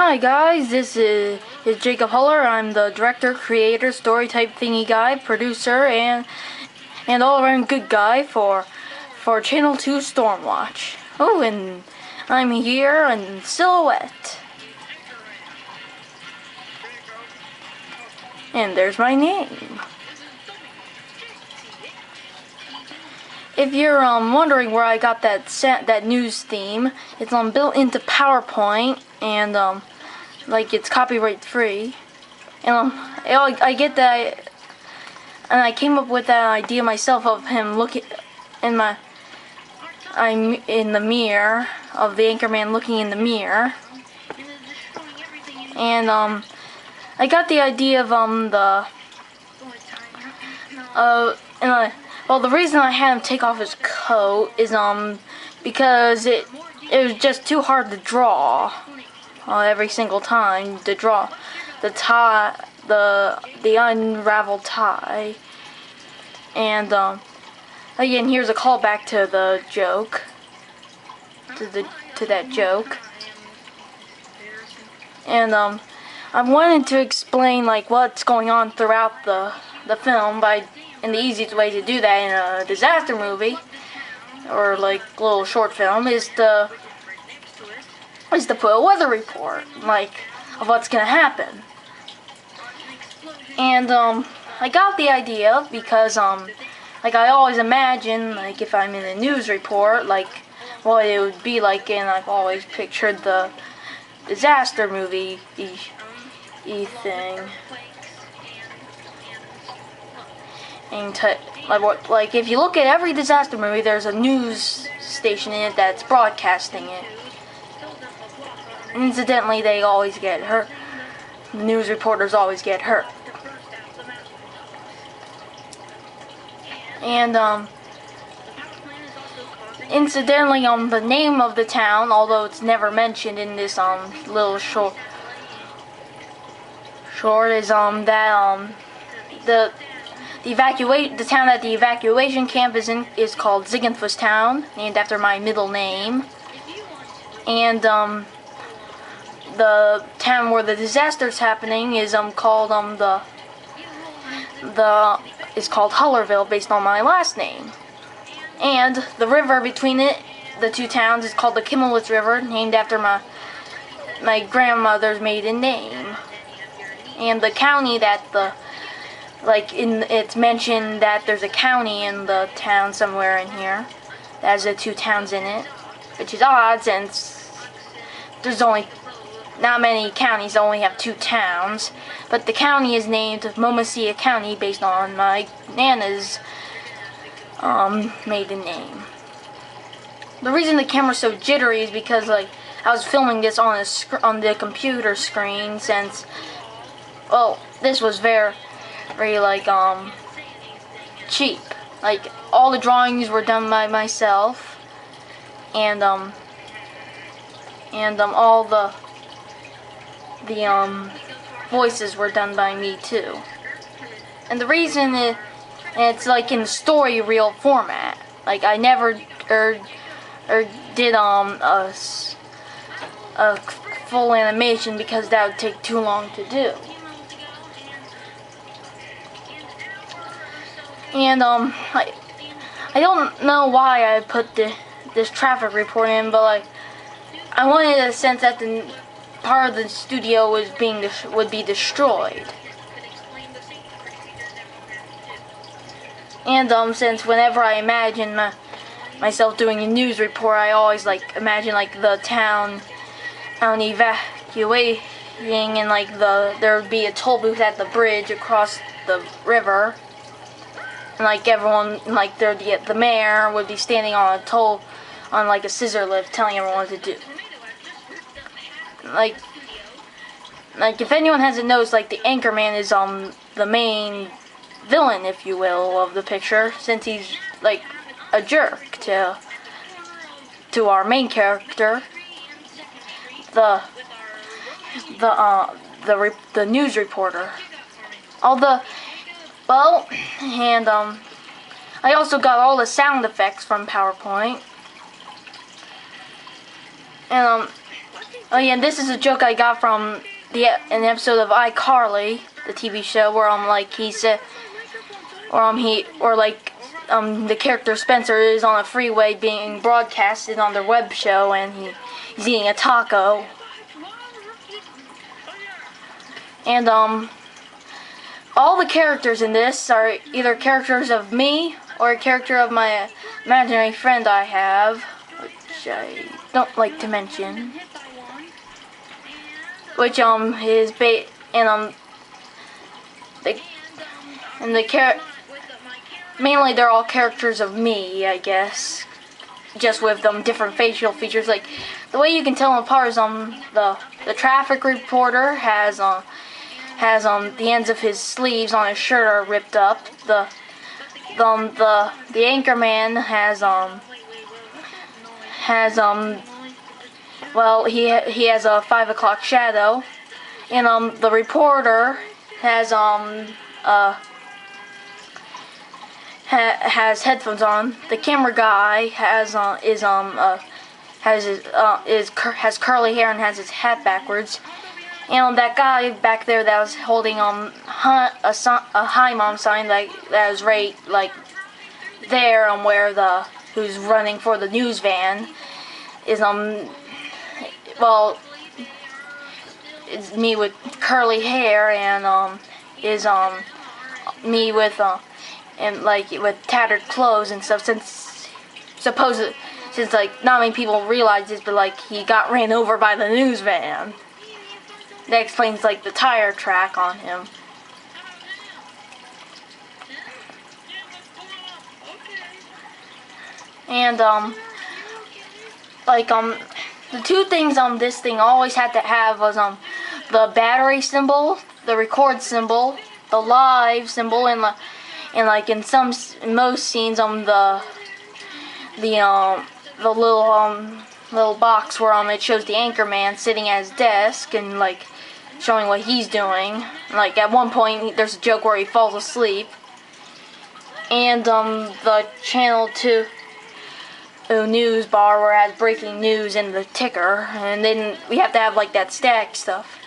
Hi guys, this is Jacob Huller. I'm the director, creator, story type thingy guy, producer, and all around good guy for Channel 2 Stormwatch. Oh, and I'm here in silhouette. And there's my name. If you're wondering where I got that news theme, it's built into PowerPoint, and like it's copyright free. And I get that, and I came up with that idea myself of him looking I'm in the mirror of the anchorman looking in the mirror, and I got the idea of well, the reason I had him take off his coat is because it was just too hard to draw every single time to draw the tie, the unraveled tie. And again, here's a callback to the joke, to that joke. And I wanted to explain like what's going on throughout the film and the easiest way to do that in a disaster movie or like little short film is to put a weather report like of what's gonna happen. And I got the idea because like I always imagine like if I'm in a news report like what it would be like, and I've always pictured the disaster movie thing. And like if you look at every disaster movie, there's a news station in it that's broadcasting it. And incidentally, they always get hurt. The news reporters always get hurt. And incidentally, the name of the town, although it's never mentioned in this little short is the town that the evacuation camp is in is called Ziegenfuss Town, named after my middle name. And the town where the disaster's happening is called is called Hullerville, based on my last name. And the river between the two towns is called the Kimmelitz River, named after my grandmother's maiden name. And the county that it's mentioned that there's a county in the town somewhere in here that has the two towns in it, which is odd since there's only not many counties that only have two towns. But the county is named Momosia County based on my Nana's maiden name. The reason the camera's so jittery is because like I was filming this on the computer screen, since well this was very like cheap. Like all the drawings were done by myself, and all the voices were done by me too. And the reason it's like in story reel format. Like I never did a full animation because that would take too long to do. And I don't know why I put this traffic report in, but like I wanted a sense that the part of the studio would be destroyed. And since whenever I imagine myself doing a news report, I always like imagine like the town evacuating, and like there would be a toll booth at the bridge across the river. And like everyone, like the mayor would be standing on like a scissor lift, telling everyone what to do. Like if anyone hasn't noticed, like the anchorman is the main villain, if you will, of the picture, since he's like a jerk to our main character, the news reporter. And I also got all the sound effects from PowerPoint. And Oh yeah, and this is a joke I got from an episode of iCarly, the TV show, where he said, the character Spencer is on a freeway being broadcasted on their web show, and he's eating a taco. And all the characters in this are either characters of me or a character of my imaginary friend I have, which I don't like to mention. Which is mainly they're all characters of me, I guess, just with different facial features. Like the way you can tell them apart is the traffic reporter has the ends of his sleeves on his shirt are ripped up. The anchorman he has a 5 o'clock shadow, and the reporter has has headphones on. The camera guy has curly hair and has his hat backwards. And that guy back there that was holding a hi mom sign that was right there where who's running for the news van is it's me with curly hair, and is me with with tattered clothes and stuff, since not many people realize this, but he got ran over by the news van. That explains the tire track on him. And the two things this thing always had to have was the battery symbol, the record symbol, the live symbol, and in most scenes the little box where it shows the anchorman sitting at his desk and showing what he's doing. At one point there's a joke where he falls asleep, and the channel 2 news bar where it has breaking news in the ticker, and then we have to have that static stuff.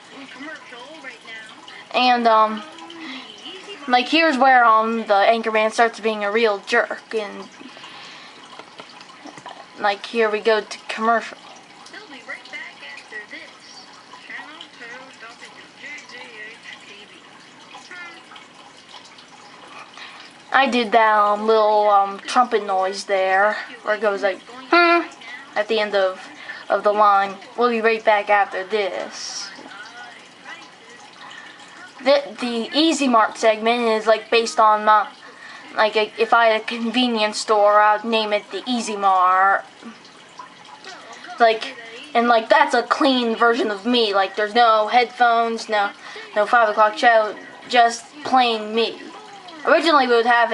And here's where the anchorman starts being a real jerk, and here we go to commercial. They'll be right back after this. Channel 2 CaptainJZH TV. I did that little trumpet noise there, where it goes at the end of the line. We'll be right back after this. The Easy Mart segment is based on my if I had a convenience store, I'd name it the Easy Mart. And that's a clean version of me. There's no headphones, no 5 o'clock show, just plain me. Originally, we were gonna have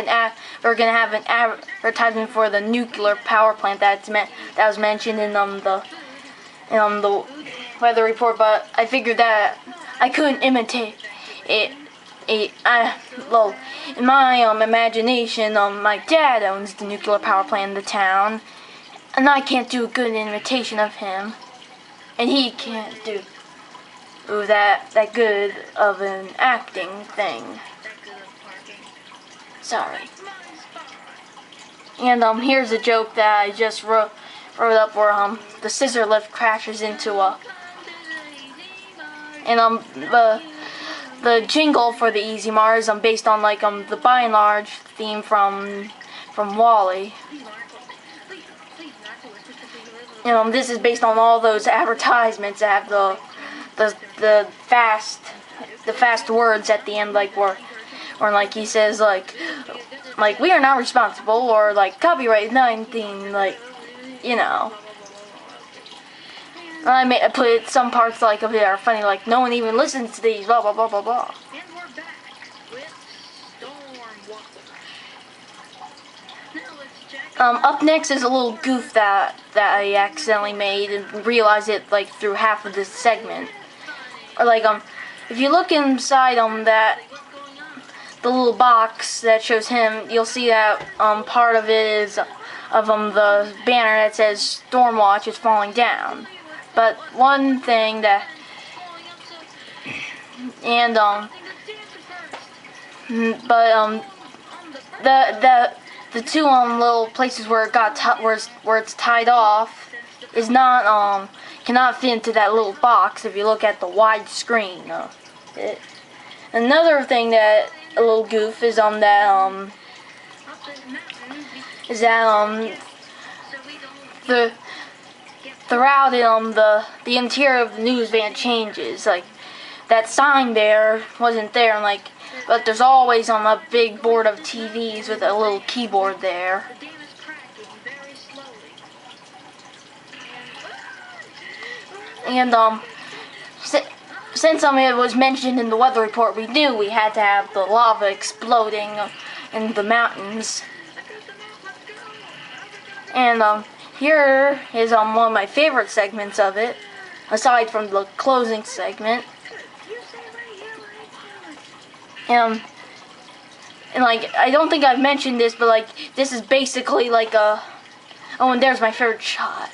an advertisement for the nuclear power plant that was mentioned in the weather report, but I figured that I couldn't imitate it. In my imagination, my dad owns the nuclear power plant in the town, and I can't do a good imitation of him, and he can't do that good of an acting thing. Sorry. And here's a joke that I just wrote up where the scissor lift crashes into the jingle for the Easy Mart is based on the By and Large theme from WALL-E. This is based on all those advertisements that have the fast words at the end, where he says we are not responsible, or copyright 19, I put some parts of it are funny, no one even listens to these, blah blah blah blah blah. And we're back with Stormwalker. Now let's check. Up next is a little goof that I accidentally made and realized it through half of this segment. Or if you look inside the little box that shows him, you'll see that part of it is the banner that says Stormwatch is falling down. But one thing that, and but the two little places where it got where it's tied off is not cannot fit into that little box if you look at the wide screen. Another thing that a little goof is the throughout the interior of the news van changes. Like that sign there wasn't there, and but there's always a big board of TVs with a little keyboard there. And since it was mentioned in the weather report, we knew we had to have the lava exploding in the mountains. And here is one of my favorite segments of it, aside from the closing segment. And I don't think I've mentioned this, but this is basically like a. Oh, and there's my favorite shot.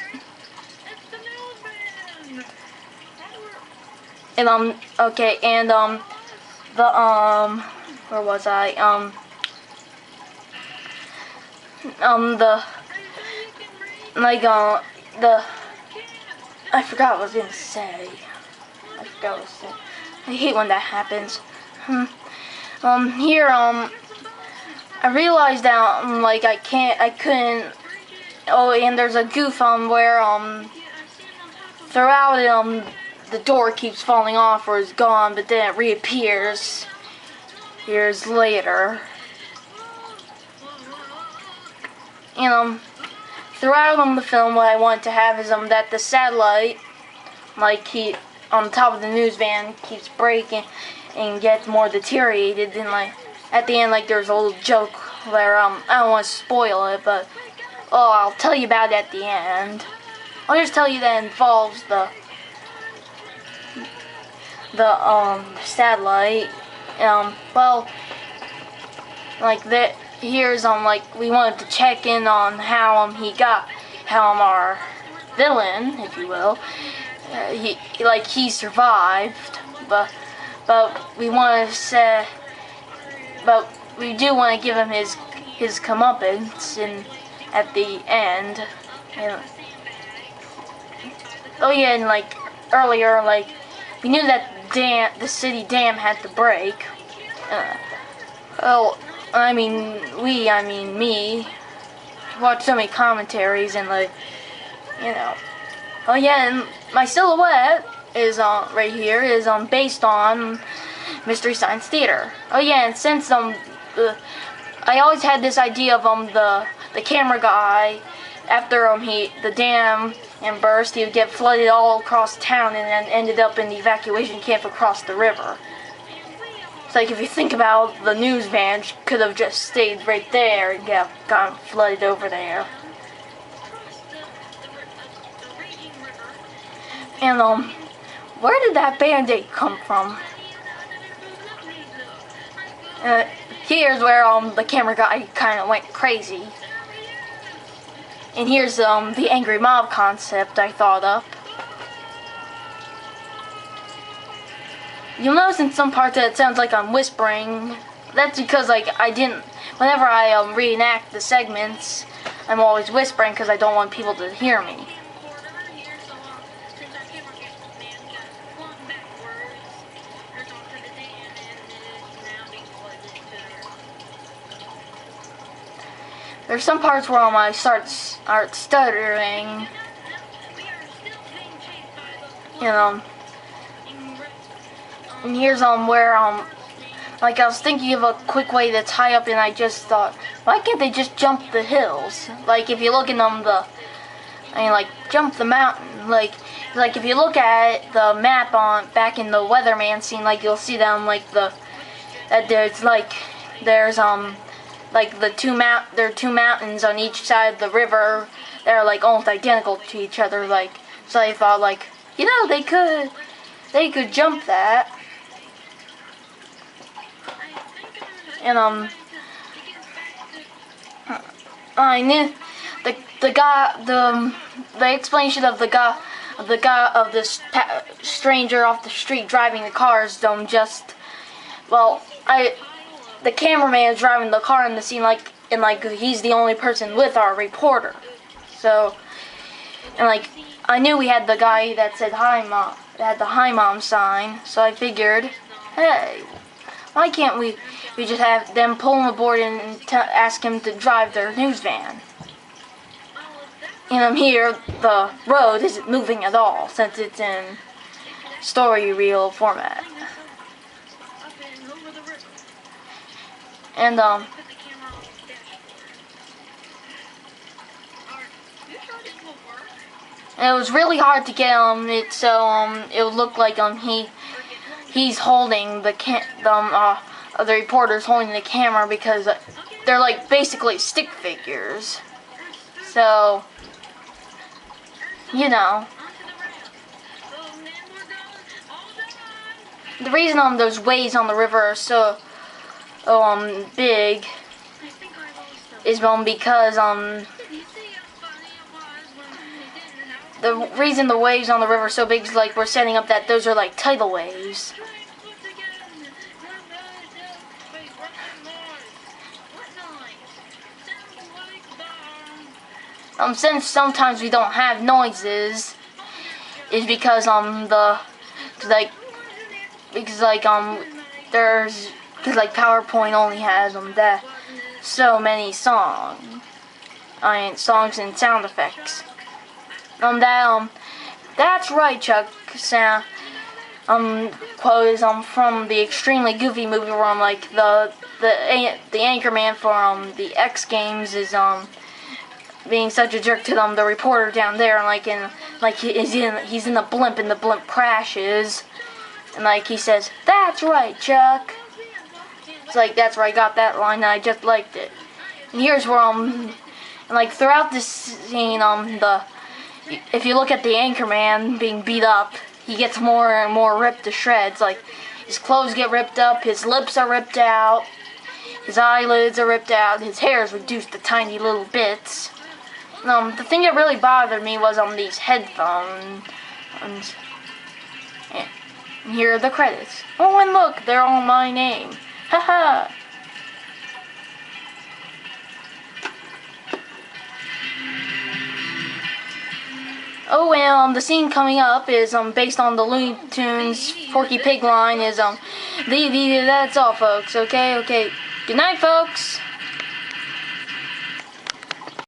And okay, and where was I? I forgot what I was gonna say. I hate when that happens. Here, I realized that, I couldn't, oh, and there's a goof, where, throughout it, the door keeps falling off or is gone, but then it reappears years later. And, throughout the film, what I want to have is, that the satellite, on top of the news van keeps breaking and gets more deteriorated, and at the end there's a little joke where I don't want to spoil it, but I'll tell you about it at the end. I'll just tell you that it involves the satellite. Well, that here's we wanted to check in on how our villain, if you will, he survived, but we want to say, but we do want to give him his comeuppance at the end. And, oh yeah, and earlier, we knew that the city dam had to break. Me, watched so many commentaries and oh yeah, and my silhouette is right here is based on Mystery Science Theater. Oh yeah, and since I always had this idea of the camera guy, after the dam and burst, he would get flooded all across town and then ended up in the evacuation camp across the river. It's if you think about the news van, could have just stayed right there and gotten flooded over there. And where did that Band-Aid come from? Here's where the camera guy kind of went crazy. And here's the angry mob concept I thought up. You'll notice in some parts that it sounds like I'm whispering. That's because whenever I reenact the segments, I'm always whispering because I don't want people to hear me. There's some parts where I start stuttering, and here's where I was thinking of a quick way to tie up, and I just thought, why can't they just jump the hills? If you look at jump the mountain. If you look at the map back in the Weatherman scene, you'll see them there's there are two mountains on each side of the river that are almost identical to each other. So I thought they could jump that. And I knew the explanation of this stranger off the street driving the cars the cameraman is driving the car in the scene like he's the only person with our reporter. So and like I knew we had the guy that said hi mom, that had the hi mom sign, so I figured, hey, why can't we just have them pull him aboard and ask him to drive their news van? And here the road isn't moving at all since it's in story reel format. And it was really hard to get it so it would look like he's holding the reporter's holding the camera, because they're like basically stick figures. So you know, the reason those waves on the river are so big is because the reason the waves on the river are so big is like we're setting up that those are like tidal waves. Since sometimes we don't have noises, is because PowerPoint only has so many songs and sound effects. That's right, Chuck. Quote is from the extremely goofy movie where like the anchorman for the X Games is being such a jerk to the reporter down there, and he's in the blimp and the blimp crashes, and like he says, "That's right, Chuck." It's like that's where I got that line, and I just liked it. And here's where and like throughout this scene, if you look at the anchorman being beat up, he gets more and more ripped to shreds. Like his clothes get ripped up, his lips are ripped out, his eyelids are ripped out, his hair is reduced to tiny little bits. The thing that really bothered me was these headphones. And here are the credits. Oh, and look, they're all my name. Haha. Oh, and the scene coming up is based on the Looney Tunes Porky Pig line. That's all, folks. Okay. Good night, folks.